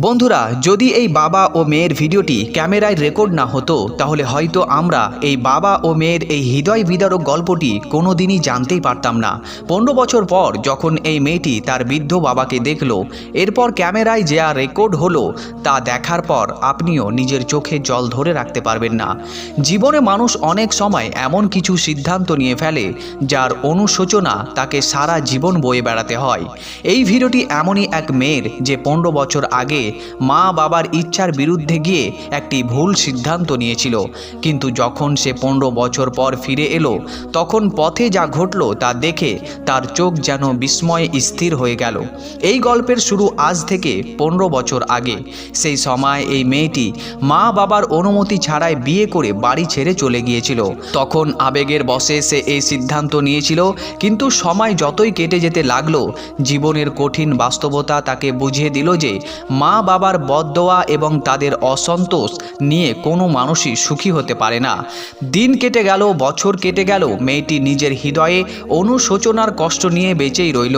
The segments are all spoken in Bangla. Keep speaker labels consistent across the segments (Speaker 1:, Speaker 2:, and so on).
Speaker 1: বন্ধুরা, যদি এই বাবা ও মেয়ের ভিডিওটি ক্যামেরায় রেকর্ড না হতো তাহলে হয়তো আমরা এই বাবা ও মেয়ের এই হৃদয় বিদারক গল্পটি কোনোদিনই জানতেই পারতাম না। 15 বছর পর যখন এই মেয়েটি তার বৃদ্ধ বাবাকে দেখল, এরপর ক্যামেরায় যা রেকর্ড হলো তা দেখার পর আপনিও নিজের চোখে জল ধরে রাখতে পারবেন না। জীবনে মানুষ অনেক সময় এমন কিছু সিদ্ধান্ত নিয়ে ফেলে যার অনুশোচনা তাকে সারা জীবন বয়ে বেড়াতে হয়। এই ভিডিওটি এমনই এক মেয়ের যে 15 বছর আগে মা বাবার ইচ্ছার বিরুদ্ধে গিয়ে একটি ভুল সিদ্ধান্ত নিয়েছিল, কিন্তু যখন সে 15 বছর পর ফিরে এলো তখন পথে যা ঘটল তা দেখে তার চোখ যেন বিস্ময়ে স্থির হয়ে গেল। এই গল্পের শুরু আজ থেকে 15 বছর আগে। সেই সময় এই মেয়েটি মা বাবার অনুমতি ছাড়াই বিয়ে করে বাড়ি ছেড়ে চলে গিয়েছিল। তখন আবেগের বশে সে এই সিদ্ধান্ত নিয়েছিল, কিন্তু সময় যতই কেটে যেতে লাগলো জীবনের কঠিন বাস্তবতা তাকে বুঝিয়ে দিল যে মা বাবার বদদোয়া এবং তাদের অসন্তোষ নিয়ে কোনো মানুষই সুখী হতে পারে না। দিন কেটে গেল, বছর কেটে গেল, মেয়েটি নিজের হৃদয়ে অনুশোচনার কষ্ট নিয়ে বেঁচেই রইল,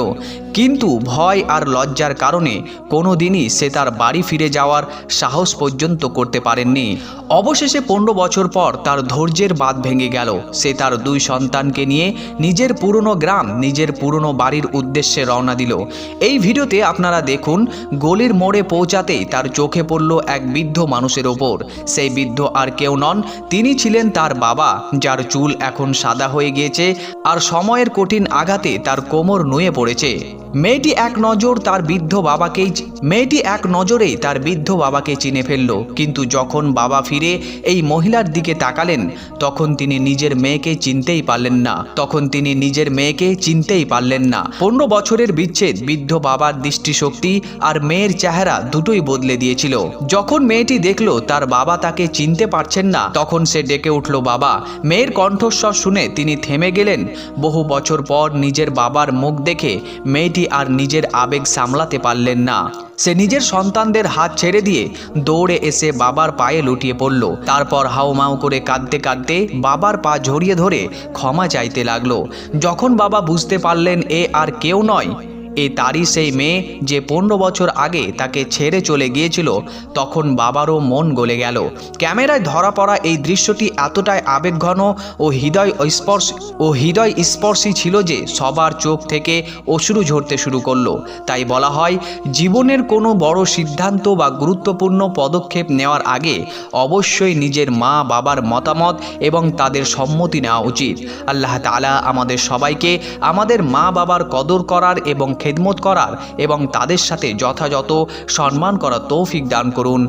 Speaker 1: কিন্তু ভয় আর লজ্জার কারণে কোনো দিনই সে তার বাড়ি ফিরে যাওয়ার সাহস পর্যন্ত করতে পারেননি। অবশেষে 15 বছর পর তার ধৈর্যের বাঁধ ভেঙে গেল। সে তার 2 সন্তানকে নিয়ে নিজের পুরনো গ্রাম, নিজের পুরনো বাড়ির উদ্দেশ্যে রওনা দিল। এই ভিডিওতে আপনারা দেখুন, গলির মোড়ে পৌঁছাতেই তার চোখে পড়ল এক বৃদ্ধ মানুষের ওপর। সেই বৃদ্ধ আর কেউ নন, তিনি ছিলেন তার বাবা, যার চুল এখন সাদা হয়ে গিয়েছে আর সময়ের কঠিন আঘাতে তার কোমর নুয়ে পড়েছে। মেয়েটি এক নজরেই তার বৃদ্ধ বাবাকে চিনে ফেলল, কিন্তু যখন বাবা ফিরে এই মহিলার দিকে তাকালেন তখন তিনি নিজের মেয়েকে চিনতেই পারলেন না। 15 বছরের বিচ্ছেদ বৃদ্ধ বাবার দৃষ্টিশক্তি আর মেয়ের চেহারা দুটোই বদলে দিয়েছিল। যখন মেয়েটি দেখল তার বাবা তাকে চিনতে পারছেন না, তখন সে ডেকে উঠল বাবা। মেয়ের কণ্ঠস্বর শুনে তিনি থেমে গেলেন। বহু বছর পর নিজের বাবার মুখ দেখে মেয়েটি আর নিজের আবেগ সামলাতে পারলেন না। সে নিজের সন্তানদের হাত ছেড়ে দিয়ে দৌড়ে এসে বাবার পায়ে লুটিয়ে পড়ল। তারপর হাউমাউ করে কাঁদতে কাঁদতে বাবার পা জড়িয়ে ধরে ক্ষমা চাইতে লাগলো। যখন বাবা বুঝতে পারলেন এ আর কেউ নয়, তারই সেই মেয়ে যে 15 বছর আগে তাকে ছেড়ে চলে গিয়েছিল, তখন বাবারও মন গলে গেল। ক্যামেরায় ধরা পড়া এই দৃশ্যটি এতটাই আবেগঘন ও হৃদয় স্পর্শী ছিল যে সবার চোখ থেকে অশ্রু ঝরতে শুরু করলো। তাই বলা হয়, জীবনের কোনো বড় সিদ্ধান্ত বা গুরুত্বপূর্ণ পদক্ষেপ নেওয়ার আগে অবশ্যই নিজের মা বাবার মতামত এবং তাদের সম্মতি নেওয়া উচিত। আল্লাহ তাআলা আমাদের সবাইকে আমাদের মা বাবার কদর করার এবং খেদমত করার এবং তাদের সাথে যথাযথ সম্মান করার তৌফিক দান করুন।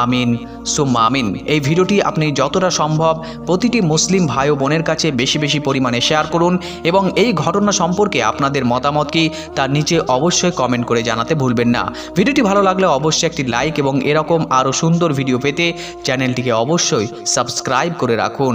Speaker 1: আমিন সুম্মা আমিন। এই ভিডিওটি আপনি যতটা সম্ভব প্রতিটি মুসলিম ভাই ও বোনের কাছে বেশি বেশি পরিমাণে শেয়ার করুন এবং এই ঘটনা সম্পর্কে আপনাদের মতামত কি তার নিচে অবশ্যই কমেন্ট করে জানাতে ভুলবেন না। ভিডিওটি ভালো লাগলে অবশ্যই একটি লাইক এবং এরকম আরও সুন্দর ভিডিও পেতে চ্যানেলটিকে অবশ্যই সাবস্ক্রাইব করে রাখুন।